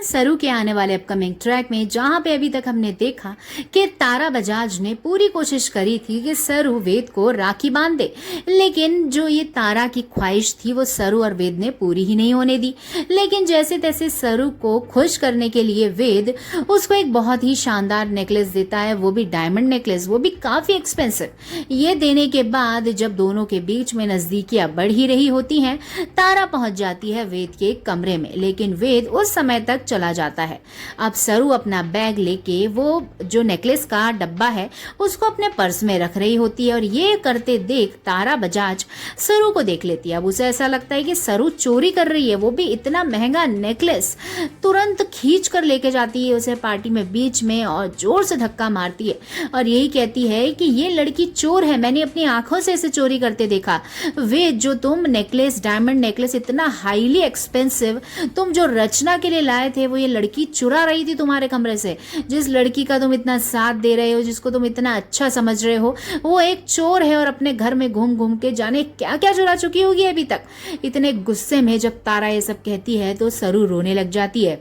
सरू के आने वाले अपकमिंग ट्रैक में जहां पे अभी तक हमने देखा कि तारा बजाज ने पूरी कोशिश करी थी कि सरू वेद को राखी बांध दे, लेकिन जो ये तारा की ख्वाहिश थी वो सरू और वेद ने पूरी ही नहीं होने दी। लेकिन जैसे तैसे सरू को खुश करने के लिए वेद उसको एक बहुत ही शानदार नेकलेस देता है, वो भी डायमंड नेकलेस, वो भी काफी एक्सपेंसिव। ये देने के बाद जब दोनों के बीच में नजदीकियां बढ़ ही रही होती हैं, तारा पहुंच जाती है वेद के कमरे में, लेकिन वेद उस समय तक चला जाता है। अब सरू अपना बैग लेके वो जो नेकलेस का डब्बा है उसको अपने पर्स में रख रही होती है और ये करते देख तारा बजाज सरू को देख लेती है। अब उसे ऐसा लगता है कि सरू चोरी कर रही है, वो भी इतना महंगा नेकलेस। तुरंत खींच कर लेके जाती है उसे पार्टी में बीच में और जोर से धक्का मारती है और यही कहती है कि ये लड़की चोर है, मैंने अपनी आंखों से इसे चोरी करते देखा। वे जो तुम नेकलेस, डायमंड नेकलेस इतना हाईली एक्सपेंसिव तुम जो रचना के लिए लाए थे, वो ये लड़की चुरा रही थी तुम्हारे कमरे से। जिस लड़की का तुम इतना साथ दे रहे हो, जिसको तुम इतना अच्छा समझ रहे हो, वो एक चोर है और अपने घर में घूम घूम के जाने क्या क्या चुरा चुकी होगी अभी तक। इतने गुस्से में जब तारा ये सब कहती है तो सरू रोने लग जाती है।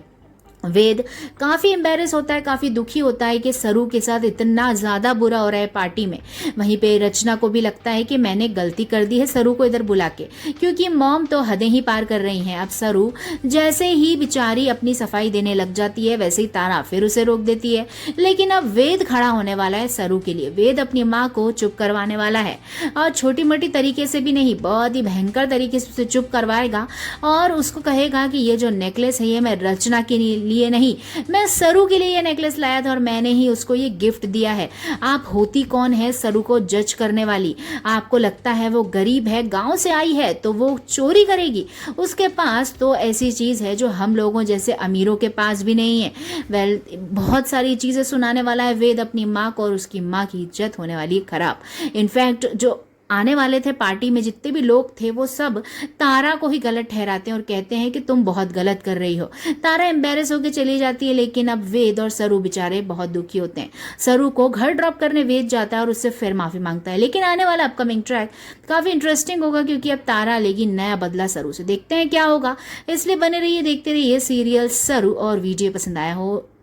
वेद काफी एम्बेरस होता है, काफी दुखी होता है कि सरू के साथ इतना ज्यादा बुरा हो रहा है पार्टी में। वहीं पे रचना को भी लगता है कि मैंने गलती कर दी है सरू को इधर बुला के, क्योंकि मॉम तो हदें ही पार कर रही हैं। अब सरू जैसे ही बेचारी अपनी सफाई देने लग जाती है, वैसे ही तारा फिर उसे रोक देती है। लेकिन अब वेद खड़ा होने वाला है सरू के लिए। वेद अपनी माँ को चुप करवाने वाला है और छोटी मोटी तरीके से भी नहीं, बहुत ही भयंकर तरीके से उसे चुप करवाएगा और उसको कहेगा कि ये जो नेकलेस है ये मैं रचना के लिए नहीं, मैं सरू के लिए ये नेकलेस लाया था और मैंने ही उसको ये गिफ्ट दिया है। आप होती कौन है सरू को जज करने वाली? आपको लगता है वो गरीब है, गांव से आई है तो वो चोरी करेगी? उसके पास तो ऐसी चीज है जो हम लोगों जैसे अमीरों के पास भी नहीं है। वेल, बहुत सारी चीजें सुनाने वाला है वेद अपनी माँ को और उसकी माँ की इज्जत होने वाली खराब। इनफैक्ट जो आने वाले थे पार्टी में जितने भी लोग थे वो सब तारा को ही गलत ठहराते हैं और कहते हैं कि तुम बहुत गलत कर रही हो। तारा एम्बेरस होकर चली जाती है, लेकिन अब वेद और सरू बेचारे बहुत दुखी होते हैं। सरू को घर ड्रॉप करने वेद जाता है और उससे फिर माफी मांगता है। लेकिन आने वाला अपकमिंग ट्रैक काफी इंटरेस्टिंग होगा, क्योंकि अब तारा लेगी नया बदला सरू से। देखते हैं क्या होगा, इसलिए बने रहिए, देखते रहिए सीरियल सरू। और वीडियो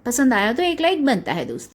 पसंद आया तो एक लाइक बनता है दोस्तों।